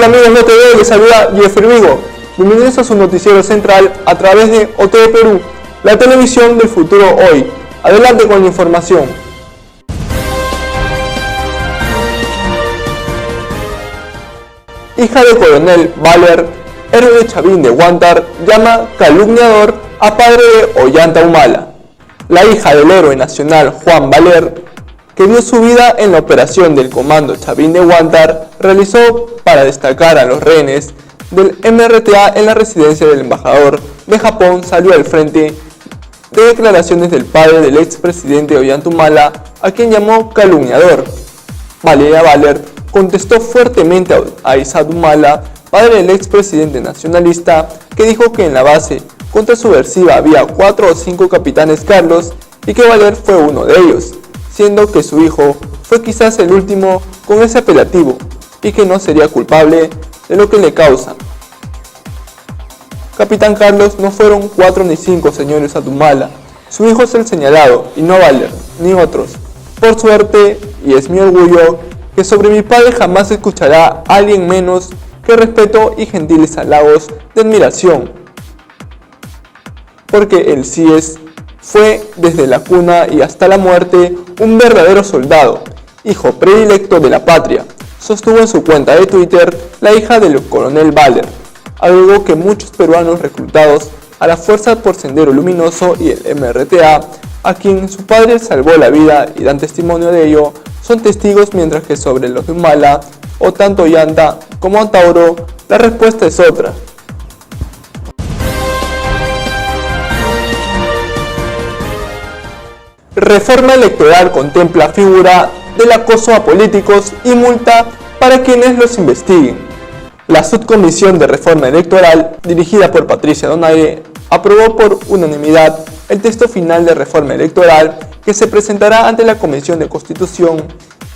Hola amigos de OTV, les saluda Jeffrey Vigo. Bienvenidos a su noticiero central a través de OTV Perú, la televisión del futuro hoy. Adelante con la información. Hija del coronel Valer, héroe de Chavín de Huántar, llama calumniador a padre de Ollanta Humala. La hija del héroe nacional Juan Valer, que dio su vida en la operación del Comando Chavín de Huántar, realizó para destacar a los rehenes del MRTA en la residencia del embajador de Japón, salió al frente de declaraciones del padre del expresidente Ollanta Humala, a quien llamó calumniador. Valeria Valer contestó fuertemente a Isaac Humala, padre del expresidente nacionalista, que dijo que en la base contrasubversiva había 4 o 5 capitanes Carlos y que Valer fue uno de ellos, siendo que su hijo fue quizás el último con ese apelativo y que no sería culpable de lo que le causan. Capitán Carlos no fueron 4 ni 5, señor Isaac Humala. Su hijo es el señalado y no Valer, ni otros. Por suerte, y es mi orgullo, que sobre mi padre jamás escuchará a alguien menos que respeto y gentiles halagos de admiración. Porque el CIES fue desde la cuna y hasta la muerte un verdadero soldado, hijo predilecto de la patria, sostuvo en su cuenta de Twitter la hija del coronel Valer. Algo que muchos peruanos reclutados a la Fuerza por Sendero Luminoso y el MRTA, a quien su padre salvó la vida y dan testimonio de ello, son testigos, mientras que sobre los de Humala, o tanto Ollanta como Antauro, la respuesta es otra. Reforma electoral contempla figura del acoso a políticos y multa para quienes los investiguen. La Subcomisión de Reforma Electoral, dirigida por Patricia Donaire, aprobó por unanimidad el texto final de reforma electoral que se presentará ante la Comisión de Constitución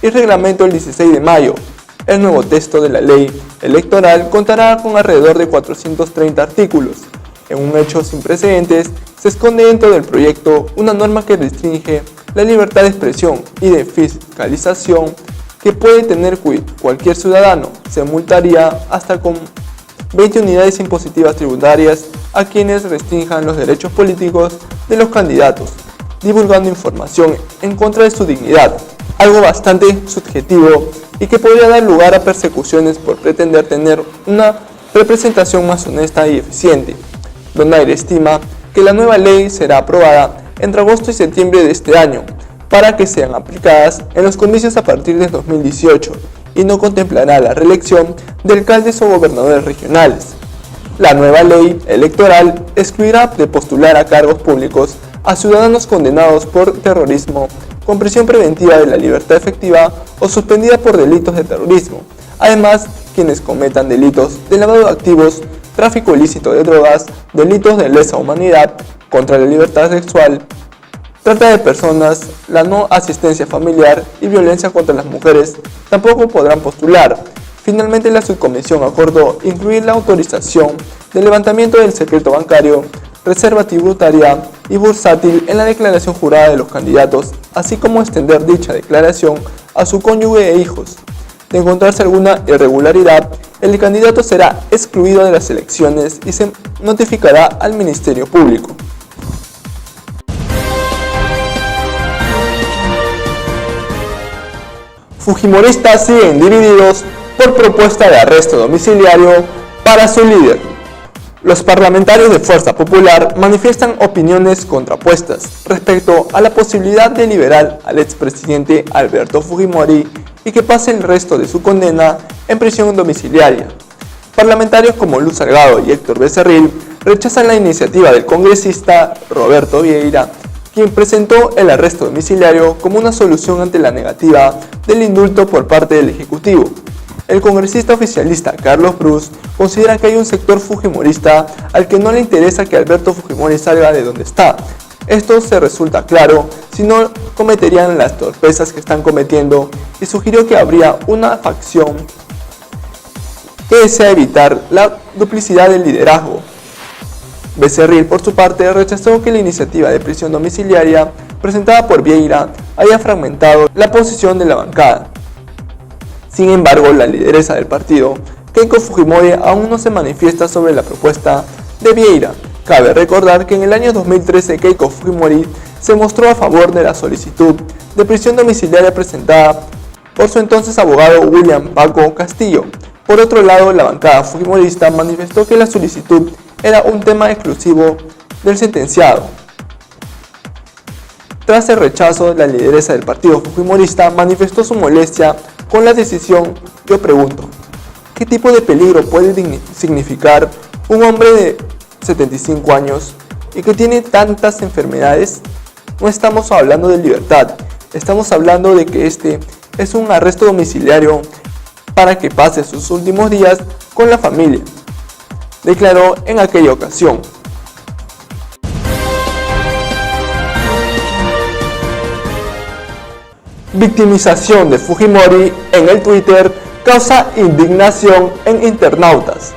y Reglamento el 16 de mayo. El nuevo texto de la ley electoral contará con alrededor de 430 artículos. En un hecho sin precedentes, se esconde dentro del proyecto una norma que restringe la libertad de expresión y de fiscalización que puede tener cualquier ciudadano. Se multaría hasta con 20 unidades impositivas tributarias a quienes restrinjan los derechos políticos de los candidatos, divulgando información en contra de su dignidad, algo bastante subjetivo y que podría dar lugar a persecuciones por pretender tener una representación más honesta y eficiente. Donaire estima que la nueva ley será aprobada entre agosto y septiembre de este año, para que sean aplicadas en los comicios a partir de 2018 y no contemplará la reelección de alcaldes o gobernadores regionales. La nueva ley electoral excluirá de postular a cargos públicos a ciudadanos condenados por terrorismo con prisión preventiva de la libertad efectiva o suspendida por delitos de terrorismo. Además, quienes cometan delitos de lavado de activos, tráfico ilícito de drogas, delitos de lesa humanidad, contra la libertad sexual, trata de personas, la no asistencia familiar y violencia contra las mujeres tampoco podrán postular. Finalmente, la subcomisión acordó incluir la autorización del levantamiento del secreto bancario, reserva tributaria y bursátil en la declaración jurada de los candidatos, así como extender dicha declaración a su cónyuge e hijos. De encontrarse alguna irregularidad, el candidato será excluido de las elecciones y se notificará al Ministerio Público. Fujimoristas siguen divididos por propuesta de arresto domiciliario para su líder. Los parlamentarios de Fuerza Popular manifiestan opiniones contrapuestas respecto a la posibilidad de liberar al expresidente Alberto Fujimori y que pase el resto de su condena en prisión domiciliaria. Parlamentarios como Luz Salgado y Héctor Becerril rechazan la iniciativa del congresista Roberto Vieira, quien presentó el arresto domiciliario como una solución ante la negativa del indulto por parte del Ejecutivo. El congresista oficialista Carlos Prus considera que hay un sector fujimorista al que no le interesa que Alberto Fujimori salga de donde está. Esto se resulta claro si no cometerían las torpezas que están cometiendo, y sugirió que habría una facción que desea evitar la duplicidad del liderazgo. Becerril, por su parte, rechazó que la iniciativa de prisión domiciliaria presentada por Vieira haya fragmentado la posición de la bancada. Sin embargo, la lideresa del partido Keiko Fujimori aún no se manifiesta sobre la propuesta de Vieira. Cabe recordar que en el año 2013 Keiko Fujimori se mostró a favor de la solicitud de prisión domiciliaria presentada por su entonces abogado William Paco Castillo. Por otro lado, la bancada fujimorista manifestó que la solicitud era un tema exclusivo del sentenciado. Tras el rechazo, la lideresa del partido fujimorista manifestó su molestia con la decisión. Yo pregunto, ¿qué tipo de peligro puede significar un hombre de 75 años y que tiene tantas enfermedades? No estamos hablando de libertad, estamos hablando de que este es un arresto domiciliario para que pase sus últimos días con la familia, declaró en aquella ocasión. Victimización de Fujimori en el Twitter causa indignación en internautas.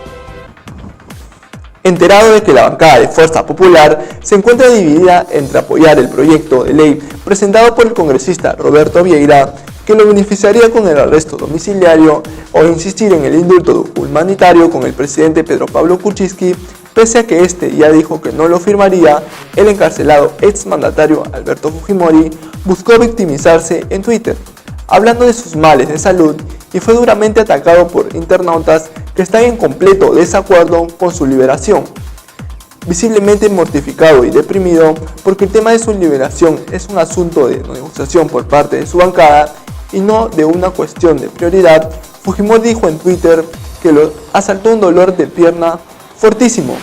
Enterado de que la bancada de Fuerza Popular se encuentra dividida entre apoyar el proyecto de ley presentado por el congresista Roberto Vieira, que lo beneficiaría con el arresto domiciliario, o insistir en el indulto humanitario con el presidente Pedro Pablo Kuczynski, pese a que este ya dijo que no lo firmaría, el encarcelado exmandatario Alberto Fujimori buscó victimizarse en Twitter, hablando de sus males de salud, y fue duramente atacado por internautas que están en completo desacuerdo con su liberación. Visiblemente mortificado y deprimido porque el tema de su liberación es un asunto de negociación por parte de su bancada y no de una cuestión de prioridad, Fujimori dijo en Twitter que lo asaltó un dolor de pierna fortísimo,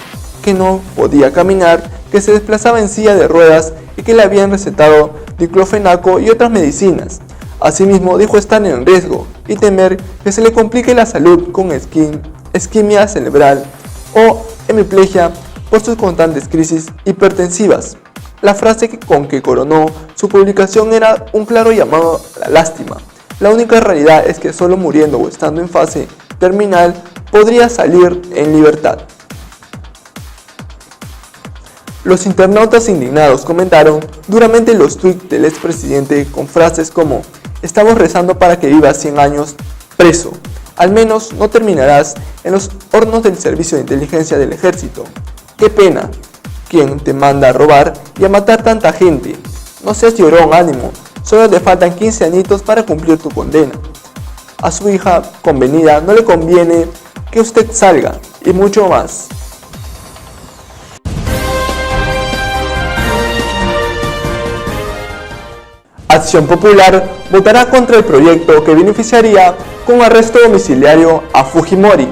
que no podía caminar, que se desplazaba en silla de ruedas y que le habían recetado diclofenaco y otras medicinas. Asimismo, dijo estar en riesgo y temer que se le complique la salud con isquemia cerebral o hemiplegia por sus constantes crisis hipertensivas. La frase con que coronó su publicación era un claro llamado a la lástima. La única realidad es que solo muriendo o estando en fase terminal podría salir en libertad. Los internautas indignados comentaron duramente los tweets del expresidente con frases como: estamos rezando para que vivas 100 años preso, al menos no terminarás en los hornos del servicio de inteligencia del ejército. ¡Qué pena! ¿Quién te manda a robar y a matar tanta gente? No seas llorón, ánimo, solo te faltan 15 añitos para cumplir tu condena. A su hija convenida no le conviene que usted salga, y mucho más. Acción Popular votará contra el proyecto que beneficiaría con arresto domiciliario a Fujimori.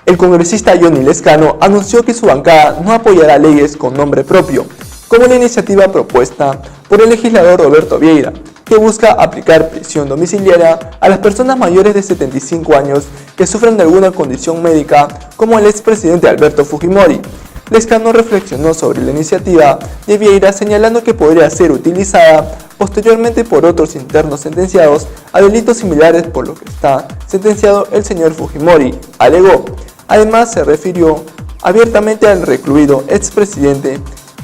El congresista Johnny Lezcano anunció que su bancada no apoyará leyes con nombre propio, como la iniciativa propuesta por el legislador Roberto Vieira, que busca aplicar prisión domiciliaria a las personas mayores de 75 años que sufren de alguna condición médica, como el expresidente Alberto Fujimori. Lezcano reflexionó sobre la iniciativa de Vieira, señalando que podría ser utilizada posteriormente por otros internos sentenciados a delitos similares por lo que está sentenciado el señor Fujimori, alegó. Además, se refirió abiertamente al recluido expresidente: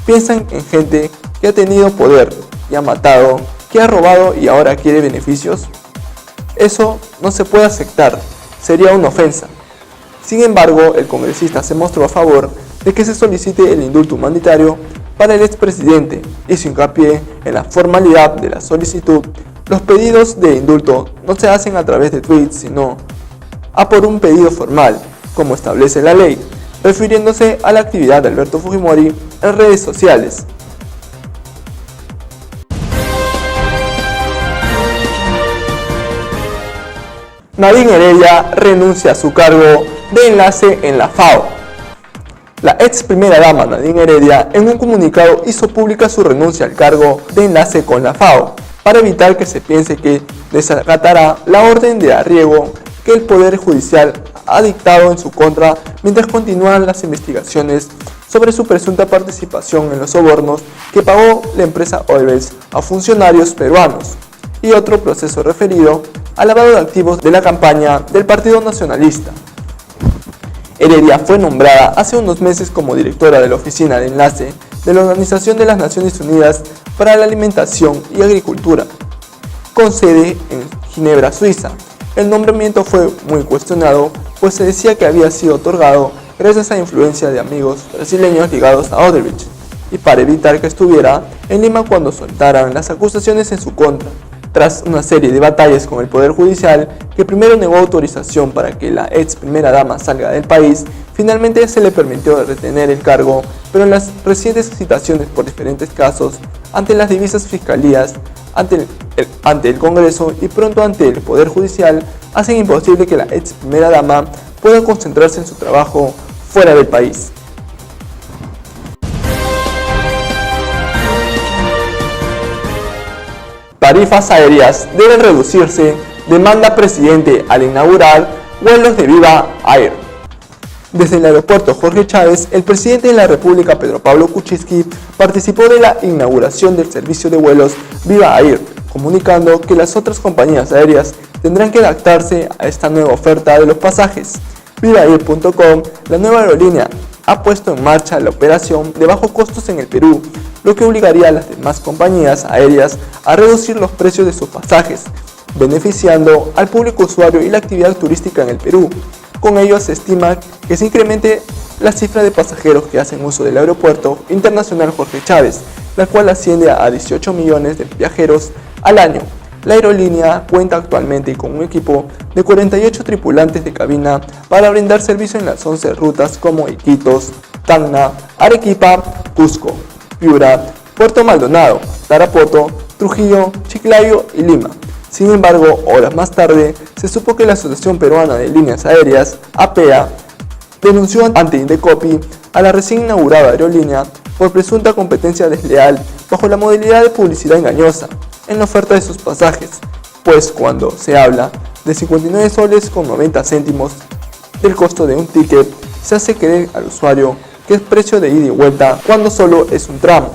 piensan en gente que ha tenido poder y ha matado, que ha robado y ahora quiere beneficios. Eso no se puede aceptar, sería una ofensa. Sin embargo, el congresista se mostró a favor de que se solicite el indulto humanitario para el expresidente. Hizo hincapié en la formalidad de la solicitud. Los pedidos de indulto no se hacen a través de tweets, sino a por un pedido formal, como establece la ley, refiriéndose a la actividad de Alberto Fujimori en redes sociales. Nadine Heredia renuncia a su cargo de enlace en la FAO. La ex primera dama Nadine Heredia en un comunicado hizo pública su renuncia al cargo de enlace con la FAO, para evitar que se piense que desacatará la orden de arriego que el Poder Judicial ha dictado en su contra mientras continúan las investigaciones sobre su presunta participación en los sobornos que pagó la empresa Olbels a funcionarios peruanos, y otro proceso referido al lavado de activos de la campaña del Partido Nacionalista. Heredia fue nombrada hace unos meses como directora de la Oficina de Enlace de la Organización de las Naciones Unidas para la Alimentación y Agricultura, con sede en Ginebra, Suiza. El nombramiento fue muy cuestionado pues se decía que había sido otorgado gracias a influencia de amigos brasileños ligados a Odebrecht, y para evitar que estuviera en Lima cuando soltaran las acusaciones en su contra. Tras una serie de batallas con el Poder Judicial, que primero negó autorización para que la ex primera dama salga del país, finalmente se le permitió retener el cargo, pero en las recientes citaciones por diferentes casos, ante las diversas fiscalías, ante el Congreso y pronto ante el Poder Judicial, hacen imposible que la ex primera dama pueda concentrarse en su trabajo fuera del país. Tarifas aéreas deben reducirse, demanda presidente al inaugurar vuelos de Viva Air. Desde el aeropuerto Jorge Chávez, el presidente de la República, Pedro Pablo Kuczynski, participó de la inauguración del servicio de vuelos Viva Air, comunicando que las otras compañías aéreas tendrán que adaptarse a esta nueva oferta de los pasajes. VivaAir.com, la nueva aerolínea, ha puesto en marcha la operación de bajos costos en el Perú, lo que obligaría a las demás compañías aéreas a reducir los precios de sus pasajes, beneficiando al público usuario y la actividad turística en el Perú. Con ello se estima que se incremente la cifra de pasajeros que hacen uso del Aeropuerto Internacional Jorge Chávez, la cual asciende a 18 millones de viajeros al año. La aerolínea cuenta actualmente con un equipo de 48 tripulantes de cabina para brindar servicio en las 11 rutas como Iquitos, Tacna, Arequipa, Cusco, Piura, Puerto Maldonado, Tarapoto, Trujillo, Chiclayo y Lima. Sin embargo, horas más tarde, se supo que la Asociación Peruana de Líneas Aéreas, APEA, denunció ante Indecopi a la recién inaugurada aerolínea por presunta competencia desleal bajo la modalidad de publicidad engañosa en la oferta de sus pasajes, pues cuando se habla de 59 soles con 90 céntimos del costo de un ticket, se hace creer al usuario que es precio de ida y vuelta cuando solo es un tramo.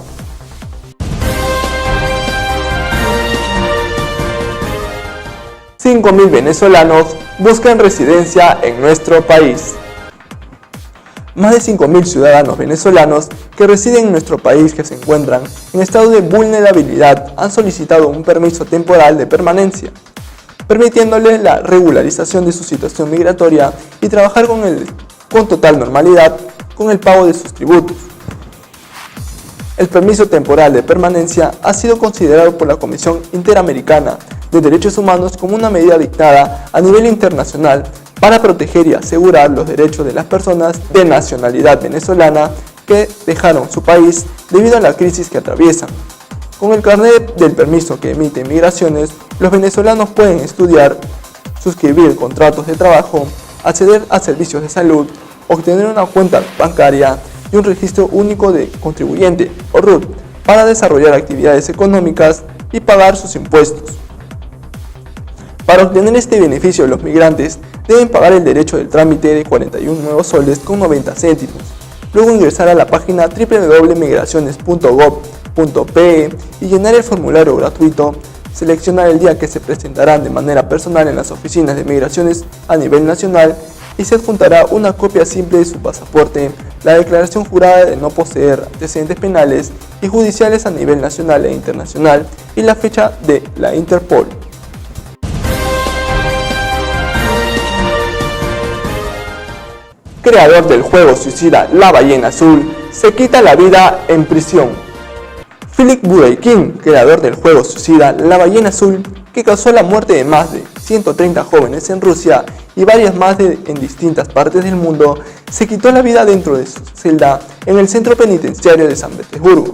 $5.000 venezolanos buscan residencia en nuestro país. Más de 5.000 ciudadanos venezolanos que residen en nuestro país que se encuentran en estado de vulnerabilidad han solicitado un permiso temporal de permanencia, permitiéndoles la regularización de su situación migratoria y trabajar con total normalidad con el pago de sus tributos. El permiso temporal de permanencia ha sido considerado por la Comisión Interamericana de Derechos Humanos como una medida dictada a nivel internacional para proteger y asegurar los derechos de las personas de nacionalidad venezolana que dejaron su país debido a la crisis que atraviesan. Con el carnet del permiso que emite Migraciones, los venezolanos pueden estudiar, suscribir contratos de trabajo, acceder a servicios de salud, obtener una cuenta bancaria y un registro único de contribuyente o RUT para desarrollar actividades económicas y pagar sus impuestos. Para obtener este beneficio, los migrantes deben pagar el derecho del trámite de 41 nuevos soles con 90 céntimos, luego ingresar a la página www.migraciones.gov.pe y llenar el formulario gratuito, seleccionar el día que se presentarán de manera personal en las oficinas de migraciones a nivel nacional y se adjuntará una copia simple de su pasaporte, la declaración jurada de no poseer antecedentes penales y judiciales a nivel nacional e internacional y la fecha de la Interpol. Creador del juego suicida La Ballena Azul, se quita la vida en prisión. Philip Budeikin, creador del juego suicida La Ballena Azul, que causó la muerte de más de 130 jóvenes en Rusia y varias más en distintas partes del mundo, se quitó la vida dentro de su celda en el centro penitenciario de San Petersburgo.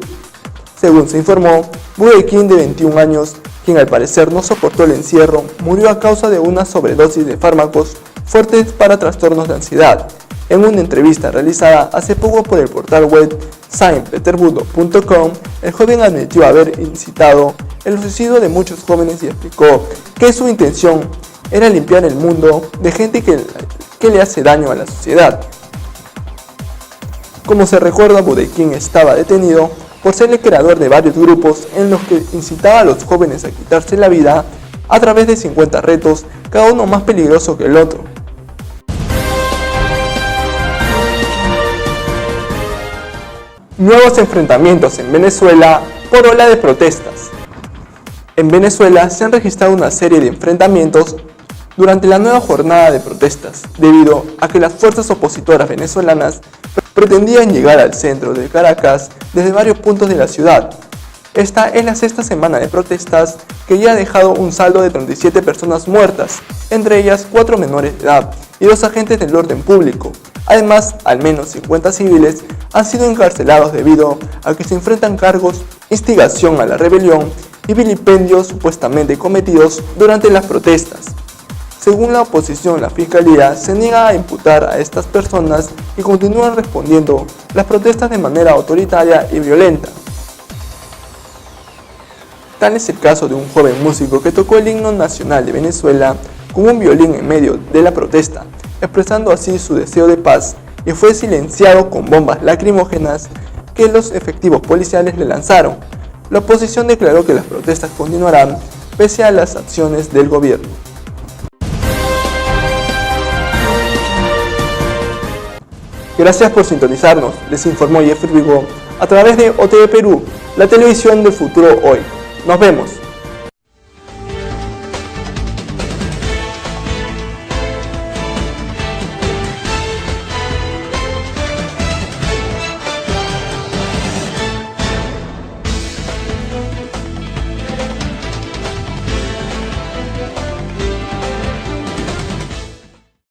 Según se informó, Budeikin, de 21 años, quien al parecer no soportó el encierro, murió a causa de una sobredosis de fármacos fuertes para trastornos de ansiedad. En una entrevista realizada hace poco por el portal web saintpetersburgo.com, el joven admitió haber incitado el suicidio de muchos jóvenes y explicó que su intención era limpiar el mundo de gente que le hace daño a la sociedad. Como se recuerda, Budeikin estaba detenido por ser el creador de varios grupos en los que incitaba a los jóvenes a quitarse la vida a través de 50 retos, cada uno más peligroso que el otro. Nuevos enfrentamientos en Venezuela por ola de protestas. En Venezuela se han registrado una serie de enfrentamientos durante la nueva jornada de protestas, debido a que las fuerzas opositoras venezolanas pretendían llegar al centro de Caracas desde varios puntos de la ciudad. Esta es la sexta semana de protestas que ya ha dejado un saldo de 37 personas muertas, entre ellas 4 menores de edad y 2 agentes del orden público. Además, al menos 50 civiles han sido encarcelados debido a que se enfrentan cargos, instigación a la rebelión y vilipendios supuestamente cometidos durante las protestas. Según la oposición, la Fiscalía se niega a imputar a estas personas y continúan respondiendo las protestas de manera autoritaria y violenta. Tal es el caso de un joven músico que tocó el himno nacional de Venezuela con un violín en medio de la protesta, expresando así su deseo de paz, y fue silenciado con bombas lacrimógenas que los efectivos policiales le lanzaron. La oposición declaró que las protestas continuarán pese a las acciones del gobierno. Gracias por sintonizarnos, les informó Jeffrey Vigo a través de OTV Perú, la televisión del futuro hoy. Nos vemos.